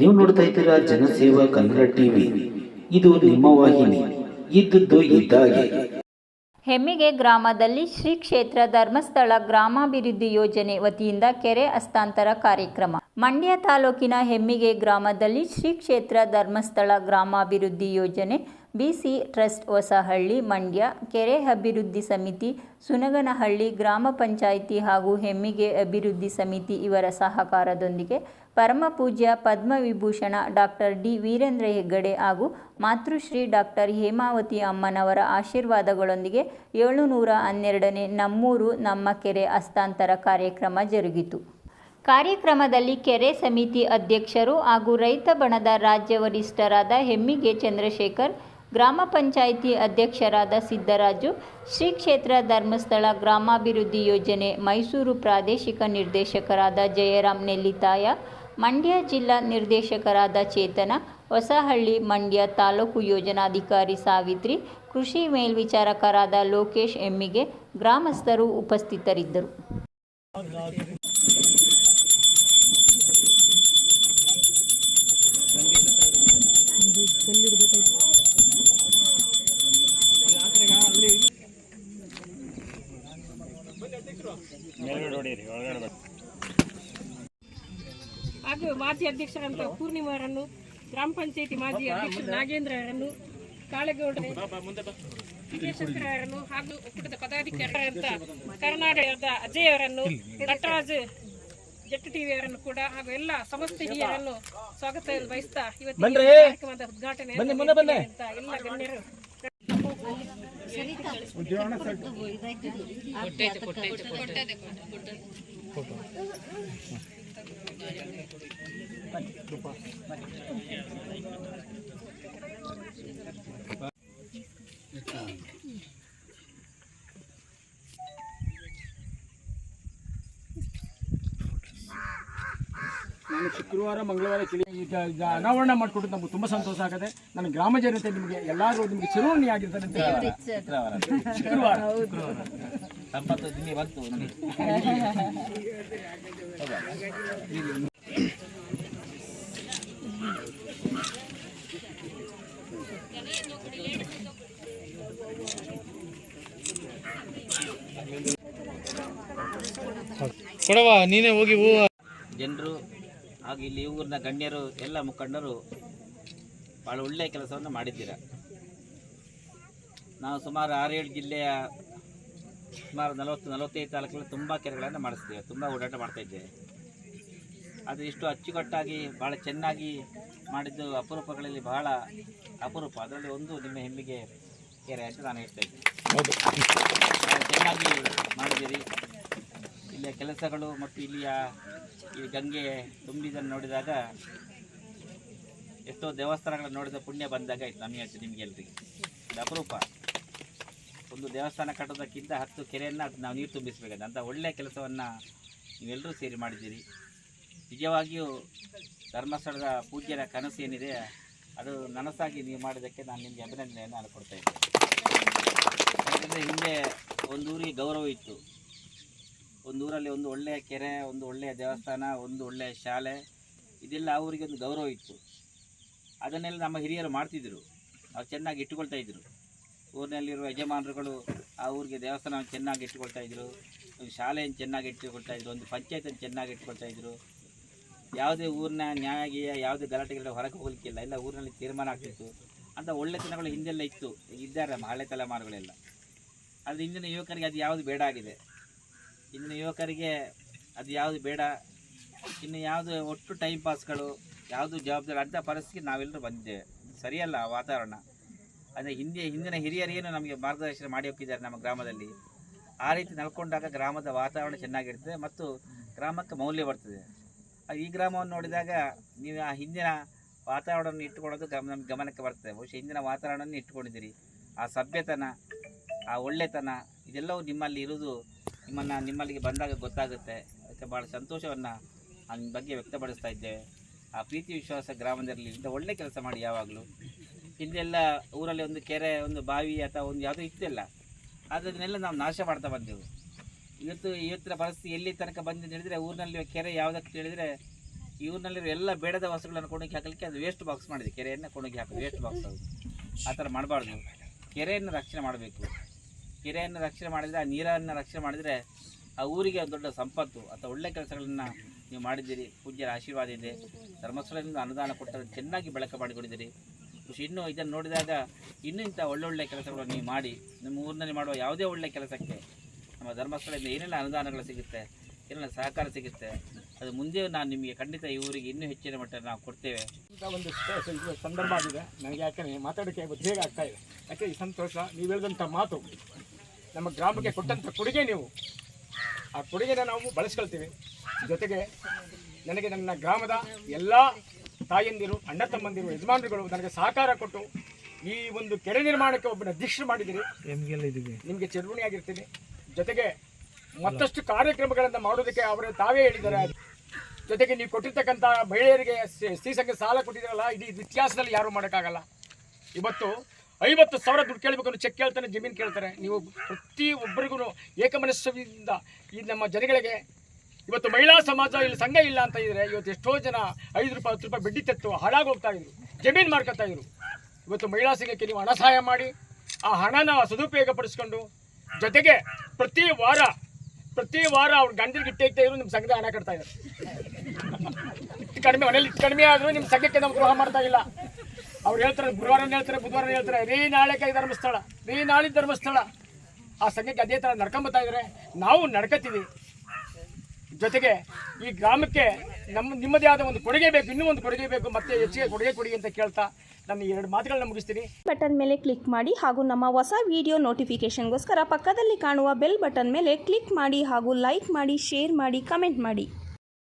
ನೀವು ನೋಡ್ತಾ ಇದ್ದೀರಾ ಜನಸೇವಾ ಕನ್ನಡ ಟಿವಿ. ಇದು ನಿಮ್ಮ ವಾಹಿನಿ. ಇದ್ದದ್ದು ಇದ್ದಾಗೆ. ಹೆಮ್ಮಿಗೆ ಗ್ರಾಮದಲ್ಲಿ ಶ್ರೀ ಕ್ಷೇತ್ರ ಧರ್ಮಸ್ಥಳ ಗ್ರಾಮಾಭಿವೃದ್ಧಿ ಯೋಜನೆ ವತಿಯಿಂದ ಕೆರೆ ಹಸ್ತಾಂತರ ಕಾರ್ಯಕ್ರಮ. ಮಂಡ್ಯ ತಾಲೂಕಿನ ಹೆಮ್ಮಿಗೆ ಗ್ರಾಮದಲ್ಲಿ ಶ್ರೀ ಕ್ಷೇತ್ರ ಧರ್ಮಸ್ಥಳ ಗ್ರಾಮಾಭಿವೃದ್ಧಿ ಯೋಜನೆ BC ಟ್ರಸ್ಟ್ ಹೊಸಹಳ್ಳಿ ಮಂಡ್ಯ ಕೆರೆ ಅಭಿವೃದ್ಧಿ ಸಮಿತಿ ಸುನಗನಹಳ್ಳಿ ಗ್ರಾಮ ಪಂಚಾಯಿತಿ ಹಾಗೂ ಹೆಮ್ಮಿಗೆ ಅಭಿವೃದ್ಧಿ ಸಮಿತಿ ಇವರ ಸಹಕಾರದೊಂದಿಗೆ ಪರಮಪೂಜ್ಯ ಪದ್ಮವಿಭೂಷಣ ಡಾಕ್ಟರ್ ಡಿ ವೀರೇಂದ್ರ ಹೆಗ್ಗಡೆ ಹಾಗೂ ಮಾತೃಶ್ರೀ ಡಾಕ್ಟರ್ ಹೇಮಾವತಿ ಅಮ್ಮನವರ ಆಶೀರ್ವಾದಗಳೊಂದಿಗೆ 712ನೇ ನಮ್ಮೂರು ನಮ್ಮ ಕೆರೆ ಹಸ್ತಾಂತರ ಕಾರ್ಯಕ್ರಮ ಜರುಗಿತು. ಕಾರ್ಯಕ್ರಮದಲ್ಲಿ ಕೆರೆ ಸಮಿತಿ ಅಧ್ಯಕ್ಷರು ಹಾಗೂ ರೈತ ಬಣದ ರಾಜ್ಯ ವರಿಷ್ಠರಾದ ಹೆಮ್ಮಿಗೆ ಚಂದ್ರಶೇಖರ್, ಗ್ರಾಮ ಪಂಚಾಯಿತಿ ಅಧ್ಯಕ್ಷರಾದ ಸಿದ್ದರಾಜು, ಶ್ರೀ ಕ್ಷೇತ್ರ ಧರ್ಮಸ್ಥಳ ಗ್ರಾಮಾಭಿವೃದ್ಧಿ ಯೋಜನೆ ಮೈಸೂರು ಪ್ರಾದೇಶಿಕ ನಿರ್ದೇಶಕರಾದ ಜಯರಾಮ್ ನೆಲ್ಲಿತಾಯ, ಮಂಡ್ಯ ಜಿಲ್ಲಾ ನಿರ್ದೇಶಕರಾದ ಚೇತನ, ಹೊಸಹಳ್ಳಿ ಮಂಡ್ಯ ತಾಲೂಕು ಯೋಜನಾಧಿಕಾರಿ ಸಾವಿತ್ರಿ, ಕೃಷಿ ಮೇಲ್ವಿಚಾರಕರಾದ ಲೋಕೇಶ್ ಹೆಮ್ಮಿಗೆ, ಗ್ರಾಮಸ್ಥರು ಉಪಸ್ಥಿತರಿದ್ದರು. ಹಾಗೂ ಮಾಜಿ ಅಧ್ಯಕ್ಷರಂತ ಪೂರ್ಣಿಮಾರನ್ನು, ಗ್ರಾಮ ಪಂಚಾಯಿತಿ ಮಾಜಿ ಅಧ್ಯಕ್ಷ ನಾಗೇಂದ್ರ ಅವರನ್ನು, ಕಾಳೇಗೌಡ ವಿಜಯಶಂಕರವರನ್ನು ಹಾಗೂ ಒಕ್ಕೂಟದ ಪದಾಧಿಕಾರಿಗಳಂತ ಕರ್ನಾಟಕದ ಅಜಯ್ ಅವರನ್ನು, ನಟರಾಜ್ ಜೆಟ್ ಟಿವಿ ಅವರನ್ನು ಕೂಡ ಹಾಗೂ ಎಲ್ಲ ಸಮಸ್ತ ಹಿರಿಯರನ್ನು ಸ್ವಾಗತ ಬಯಸ್ತಾ ಇವತ್ತಿನ ಕಾರ್ಯಕ್ರಮದ ಉದ್ಘಾಟನೆ ಎಲ್ಲ ಗಣ್ಯರು ನಾನು ಶುಕ್ರವಾರ ಮಂಗಳವಾರ ಈಗ ಅನಾವರಣ ಮಾಡಿಕೊಟ್ಟು ನಮ್ಗೆ ತುಂಬ ಸಂತೋಷ ಆಗುತ್ತೆ. ನನ್ನ ಗ್ರಾಮ ಜನತೆ ನಿಮಗೆ ಎಲ್ಲರೂ ನಿಮಗೆ ಚಿರಋಣಿ ಆಗಿರ್ತಾರೆ ಅಂತ ಶುಕ್ರವಾರ ಕೊಡವ ನೀನೇ ಹೋಗಿ ಜನರು ಹಾಗೂ ಇಲ್ಲಿ ಊರಿನ ಗಣ್ಯರು ಎಲ್ಲ ಮುಖಂಡರು ಭಾಳ ಒಳ್ಳೆಯ ಕೆಲಸವನ್ನು ಮಾಡಿದ್ದೀರ. ನಾವು ಸುಮಾರು 6-7 ಜಿಲ್ಲೆಯ ಸುಮಾರು 40-45 ತಾಲೂಕಲ್ಲಿ ತುಂಬ ಕೆರೆಗಳನ್ನು ಮಾಡಿಸ್ತೀವಿ, ತುಂಬ ಓಡಾಟ ಮಾಡ್ತಾಯಿದ್ದೇವೆ. ಅದು ಇಷ್ಟು ಅಚ್ಚುಕಟ್ಟಾಗಿ ಭಾಳ ಚೆನ್ನಾಗಿ ಮಾಡಿದ್ದು ಅಪರೂಪಗಳಲ್ಲಿ ಬಹಳ ಅಪರೂಪ. ಅದರಲ್ಲಿ ಒಂದು ನಿಮ್ಮ ಹೆಮ್ಮಿಗೆ ಕೆರೆ ಅಂತ ನಾನು ಹೇಳ್ತಾ ಇದ್ದೀನಿ. ಭಾಳ ಚೆನ್ನಾಗಿ ಮಾಡಿದ್ದೀರಿ. ಇಲ್ಲಿಯ ಕೆಲಸಗಳು ಮತ್ತು ಇಲ್ಲಿಯ ಈ ಗಂಗೆ ತುಂಬಿದನ್ನು ನೋಡಿದಾಗ ಎಷ್ಟೋ ದೇವಸ್ಥಾನಗಳನ್ನು ನೋಡಿದ ಪುಣ್ಯ ಬಂದಾಗ ಆಯ್ತು ನಮಗೆ ನಿಮಗೆ ಎಲ್ರಿಗೆ. ಇದು ಅಪರೂಪ. ಒಂದು ದೇವಸ್ಥಾನ ಕಟ್ಟೋದಕ್ಕಿಂತ 10 ಕೆರೆಯನ್ನು ಅದು ನಾವು ನೀರು ತುಂಬಿಸಬೇಕಂತ ಅಂಥ ಒಳ್ಳೆಯ ಕೆಲಸವನ್ನು ನೀವೆಲ್ಲರೂ ಸೇರಿ ಮಾಡಿದ್ದೀರಿ. ನಿಜವಾಗಿಯೂ ಧರ್ಮಸ್ಥಳದ ಪೂಜ್ಯರ ಕನಸು ಏನಿದೆ ಅದು ನನಸಾಗಿ ನೀವು ಮಾಡಿದ್ದಕ್ಕೆ ನಾನು ನಿಮಗೆ ಅಭಿನಂದನೆಯನ್ನು ನಾನು ಕೊಡ್ತಾ ಇದ್ದೆ. ಯಾಕಂದರೆ ಹಿಂದೆ ಒಂದು ಊರಿಗೆ ಗೌರವ ಇತ್ತು. ಒಂದು ಊರಲ್ಲಿ ಒಂದು ಒಳ್ಳೆಯ ಕೆರೆ, ಒಂದು ಒಳ್ಳೆಯ ದೇವಸ್ಥಾನ, ಒಂದು ಒಳ್ಳೆಯ ಶಾಲೆ, ಇದೆಲ್ಲ ಅವರಿಗೆ ಒಂದು ಗೌರವ ಇತ್ತು. ಅದನ್ನೆಲ್ಲ ನಮ್ಮ ಹಿರಿಯರು ಮಾಡ್ತಿದ್ದರು. ಅವ್ರು ಚೆನ್ನಾಗಿ ಇಟ್ಟುಕೊಳ್ತಾ ಇದ್ದರು. ಊರಿನಲ್ಲಿರುವ ಯಜಮಾನರುಗಳು ಆ ಊರಿಗೆ ದೇವಸ್ಥಾನವನ್ನು ಚೆನ್ನಾಗಿ ಇಟ್ಟುಕೊಳ್ತಾ ಇದ್ದರು, ಒಂದು ಶಾಲೆಯನ್ನು ಚೆನ್ನಾಗಿ ಇಟ್ಟುಕೊಳ್ತಾ ಇದ್ದರು, ಒಂದು ಪಂಚಾಯತನ್ನು ಚೆನ್ನಾಗಿ ಇಟ್ಟುಕೊಳ್ತಾ ಇದ್ದರು. ಯಾವುದೇ ಊರಿನ ನ್ಯಾಯ ಯಾವುದೇ ಗಲಾಟೆಗಳ ಹೊರಗೆ ಹೋಗಲಿಕ್ಕಿಲ್ಲ, ಎಲ್ಲ ಊರಿನಲ್ಲಿ ತೀರ್ಮಾನ ಆಗ್ತಿತ್ತು. ಅಂತ ಒಳ್ಳೆತನಗಳು ಹಿಂದೆಲ್ಲ ಇತ್ತು, ಇದ್ದಾರೆ ನಮ್ಮ ಹಳೆ ತಲೆಮಾರುಗಳೆಲ್ಲ. ಆದರೆ ಇಂದಿನ ಯುವಕರಿಗೆ ಅದು ಯಾವುದು ಬೇಡ ಆಗಿದೆ. ಇಂದಿನ ಯುವಕರಿಗೆ ಅದು ಯಾವುದು ಬೇಡ, ಇನ್ನು ಯಾವುದು ಒಟ್ಟು ಟೈಮ್ ಪಾಸ್ಗಳು, ಯಾವುದು ಜವಾಬ್ದಾರಿ ಅಂಥ ಪರಿಸ್ಥಿತಿ ನಾವೆಲ್ಲರೂ ಬಂದಿದ್ದೇವೆ. ಸರಿಯಲ್ಲ ಆ ವಾತಾವರಣ. ಅಂದರೆ ಹಿಂದಿನ ಹಿರಿಯರೇನು ನಮಗೆ ಮಾರ್ಗದರ್ಶನ ಮಾಡಿ ಹೋಗಿದ್ದಾರೆ ನಮ್ಮ ಗ್ರಾಮದಲ್ಲಿ. ಆ ರೀತಿ ನಡ್ಕೊಂಡಾಗ ಗ್ರಾಮದ ವಾತಾವರಣ ಚೆನ್ನಾಗಿರ್ತದೆ ಮತ್ತು ಗ್ರಾಮಕ್ಕೆ ಮೌಲ್ಯ ಬರ್ತದೆ. ಈ ಗ್ರಾಮವನ್ನು ನೋಡಿದಾಗ ನೀವು ಆ ಹಿಂದಿನ ವಾತಾವರಣವನ್ನು ಇಟ್ಟುಕೊಳ್ಳೋದು ನಮಗೆ ಗಮನಕ್ಕೆ ಬರ್ತದೆ. ಬಹುಶಃ ಹಿಂದಿನ ವಾತಾವರಣವನ್ನು ಇಟ್ಟುಕೊಂಡಿದ್ದೀರಿ. ಆ ಸಭ್ಯತನ, ಆ ಒಳ್ಳೆತನ ಇದೆಲ್ಲವೂ ನಿಮ್ಮಲ್ಲಿ ಇರುವುದು ನಿಮ್ಮಲ್ಲಿಗೆ ಬಂದಾಗ ಗೊತ್ತಾಗುತ್ತೆ. ಅದಕ್ಕೆ ಭಾಳ ಸಂತೋಷವನ್ನು ನಿಮ್ಮ ಬಗ್ಗೆ ವ್ಯಕ್ತಪಡಿಸ್ತಾ ಇದ್ದೇವೆ. ಆ ಪ್ರೀತಿ ವಿಶ್ವಾಸ ಗ್ರಾಮದಲ್ಲಿ ಇಂಥ ಒಳ್ಳೆ ಕೆಲಸ ಮಾಡಿ. ಯಾವಾಗಲೂ ಹಿಂದೆಲ್ಲ ಊರಲ್ಲಿ ಒಂದು ಕೆರೆ, ಒಂದು ಬಾವಿ ಅಥವಾ ಒಂದು ಯಾವುದೂ ಇತ್ತಿಲ್ಲ. ಅದನ್ನೆಲ್ಲ ನಾವು ನಾಶ ಮಾಡ್ತಾ ಬಂದೆವು. ಇವತ್ತಿನ ಪರಿಸ್ಥಿತಿ ಎಲ್ಲಿ ತನಕ ಬಂದು ಹೇಳಿದರೆ ಊರಿನಲ್ಲಿ ಕೆರೆ ಯಾವುದಕ್ಕೆ ಹೇಳಿದರೆ ಇವ್ರನ್ನಲ್ಲಿರೋ ಎಲ್ಲ ಬೇಡದ ವಸ್ತುಗಳನ್ನು ಕೊಂಡೋಗಿ ಹಾಕಲಿಕ್ಕೆ ಅದು ವೇಸ್ಟ್ ಬಾಕ್ಸ್ ಮಾಡಿದೆ. ಕೆರೆಯನ್ನು ಕೊಂಡೋಗಿ ಹಾಕೋದು ವೇಸ್ಟ್ ಬಾಕ್ಸ್. ಅದು ಆ ಥರ ಮಾಡಬಾರ್ದು. ಕೆರೆಯನ್ನು ರಕ್ಷಣೆ ಮಾಡಬೇಕು. ಕೆರೆಯನ್ನು ರಕ್ಷಣೆ ಮಾಡಿದರೆ, ಆ ನೀರನ್ನು ರಕ್ಷಣೆ ಮಾಡಿದರೆ ಆ ಊರಿಗೆ ದೊಡ್ಡ ಸಂಪತ್ತು. ಅಥವಾ ಒಳ್ಳೆಯ ಕೆಲಸಗಳನ್ನು ನೀವು ಮಾಡಿದ್ದೀರಿ. ಪೂಜ್ಯರ ಆಶೀರ್ವಾದ ಇದೆ. ಧರ್ಮಸ್ಥಳದಿಂದ ಅನುದಾನ ಕೊಟ್ಟರೆ ಚೆನ್ನಾಗಿ ಬಳಕೆ ಮಾಡಿಕೊಂಡಿದ್ದೀರಿ. ಇನ್ನೂ ಇದನ್ನು ನೋಡಿದಾಗ ಇನ್ನೂ ಇಂಥ ಒಳ್ಳೊಳ್ಳೆ ಕೆಲಸಗಳನ್ನು ನೀವು ಮಾಡಿ, ನಿಮ್ಮ ಊರಿನಲ್ಲಿ ಮಾಡುವ ಯಾವುದೇ ಒಳ್ಳೆಯ ಕೆಲಸಕ್ಕೆ ನಮ್ಮ ಧರ್ಮಸ್ಥಳದಿಂದ ಏನೆಲ್ಲ ಅನುದಾನಗಳು ಸಿಗುತ್ತೆ, ಏನೆಲ್ಲ ಸಹಕಾರ ಸಿಗುತ್ತೆ, ಅದು ಮುಂದೆ ನಾನು ನಿಮಗೆ ಖಂಡಿತ ಈ ಊರಿಗೆ ಇನ್ನೂ ಹೆಚ್ಚಿನ ಮಟ್ಟದಲ್ಲಿ ನಾವು ಕೊಡ್ತೇವೆ. ಇಂಥ ಒಂದು ಸಂದರ್ಭ ಆಗಿದೆ ನನಗೆ. ಯಾಕಂದರೆ ಮಾತಾಡೋಕ್ಕೆ ಇವತ್ತು ಹೇಗೆ ಆಗ್ತಾ ಇದೆ, ಯಾಕೆ ಈ ಸಂತೋಷ. ನೀವು ಹೇಳಿದಂಥ ಮಾತು, ನಮ್ಮ ಗ್ರಾಮಕ್ಕೆ ಕೊಟ್ಟಂಥ ಕೊಡುಗೆ, ನೀವು ಆ ಕೊಡುಗೆನ ನಾವು ಬಳಸ್ಕೊಳ್ತೀವಿ. ಜೊತೆಗೆ ನನಗೆ ನನ್ನ ಗ್ರಾಮದ ಎಲ್ಲ ತಾಯಂದಿರು, ಅಣ್ಣ ತಮ್ಮಂದಿರು, ಯಜಮಾನರುಗಳು ನನಗೆ ಸಹಕಾರ ಕೊಟ್ಟು ಈ ಒಂದು ಕೆರೆ ನಿರ್ಮಾಣಕ್ಕೆ ಒಬ್ಬನ ಅಧ್ಯಕ್ಷರು ಮಾಡಿದ್ದೀರಿ. ನಿಮಗೆ ಚಿರಋಣಿಯಾಗಿರ್ತೀನಿ. ಜೊತೆಗೆ ಮತ್ತಷ್ಟು ಕಾರ್ಯಕ್ರಮಗಳನ್ನು ಮಾಡೋದಕ್ಕೆ ಅವರು ತಾವೇ ಹೇಳಿದ್ದಾರೆ. ಜೊತೆಗೆ ನೀವು ಕೊಟ್ಟಿರ್ತಕ್ಕಂಥ ಮಹಿಳೆಯರಿಗೆ ಸ್ತ್ರೀ ಸಾಲ ಕೊಟ್ಟಿದ್ದೀರಲ್ಲ, ಇಡೀ ಇತಿಹಾಸದಲ್ಲಿ ಯಾರೂ ಮಾಡೋಕ್ಕಾಗಲ್ಲ. ಇವತ್ತು 50,000 ದುಡ್ಡು ಕೇಳಬೇಕು ಅನ್ನೋ ಚೆಕ್ ಕೇಳ್ತಾನೆ, ಜಮೀನು ಕೇಳ್ತಾರೆ. ನೀವು ಪ್ರತಿ ಒಬ್ಬರಿಗೂ ಏಕಮನಸ್ಸಿನಿಂದ ಈ ನಮ್ಮ ಜನಗಳಿಗೆ ಇವತ್ತು ಮಹಿಳಾ ಸಮಾಜ ಇಲ್ಲಿ ಸಂಘ ಇಲ್ಲ ಅಂತ ಇದ್ರೆ ಇವತ್ತು ಎಷ್ಟೋ ಜನ 5 ರೂಪಾಯಿ 10 ರೂಪಾಯಿ ಬಡ್ಡಿ ತೆತ್ತು ಹಾಳಾಗಿ ಹೋಗ್ತಾ ಇದ್ರು, ಜಮೀನು ಮಾಡ್ಕೊತಾ ಇದ್ರು. ಇವತ್ತು ಮಹಿಳಾ ಸಂಘಕ್ಕೆ ನೀವು ಹಣ ಸಹಾಯ ಮಾಡಿ ಆ ಹಣನ ಸದುಪಯೋಗ ಪಡಿಸ್ಕೊಂಡು, ಜೊತೆಗೆ ಪ್ರತಿ ವಾರ ಅವ್ರ ಗಂಡರಿಗೆ ಇಟ್ಟೇಗ್ತಾ ಇದ್ರು, ನಿಮ್ಮ ಸಂಘದ ಹಣ ಕಟ್ತಾ ಇದ್ದಾರೆ. ಕಡಿಮೆ ಮನೇಲಿ ಕಡಿಮೆ ಆದರೂ ನಿಮ್ಮ ಸಂಘಕ್ಕೆ ನಾವು ದ್ರೋಹ ಮಾಡ್ತಾ ಇಲ್ಲ. ಅವ್ರು ಹೇಳ್ತಾರೆ, ಗುರುವಾರ ಹೇಳ್ತಾರೆ, ಬುಧವಾರ ಹೇಳ್ತಾರೆ, ರೀ ನಾಳೆ ಕೈ ಧರ್ಮಸ್ಥಳ, ರೀ ನಾಳಿದ್ದು ಧರ್ಮಸ್ಥಳ. ಆ ಸಂಘಕ್ಕೆ ಅದೇ ಥರ ನಡ್ಕೊಂಬತ್ತಾ ಇದ್ದಾರೆ. ನಾವು ನಡ್ಕೊತೀವಿ. ಜೊತೆಗೆ ಈ ಗ್ರಾಮಕ್ಕೆ ನಿಮ್ಮದೇ ಆದ ಒಂದು ಕೊಡುಗೆ ಬೇಕು, ಇನ್ನೂ ಒಂದು ಕೊಡುಗೆ ಬೇಕು, ಮತ್ತೆ ಹೆಚ್ಚಿಗೆ ಕೊಡುಗೆ ಕೊಡಿ ಅಂತ ಕೇಳ್ತಾ ನಾನು 2 ಮಾತುಗಳನ್ನ ಮುಗಿಸ್ತೀನಿ. ಬಟನ್ ಮೇಲೆ ಕ್ಲಿಕ್ ಮಾಡಿ ಹಾಗೂ ನಮ್ಮ ಹೊಸ ವಿಡಿಯೋ ನೋಟಿಫಿಕೇಶನ್ಗೋಸ್ಕರ ಪಕ್ಕದಲ್ಲಿ ಕಾಣುವ ಬೆಲ್ ಬಟನ್ ಮೇಲೆ ಕ್ಲಿಕ್ ಮಾಡಿ ಹಾಗೂ ಲೈಕ್ ಮಾಡಿ, ಶೇರ್ ಮಾಡಿ, ಕಮೆಂಟ್ ಮಾಡಿ.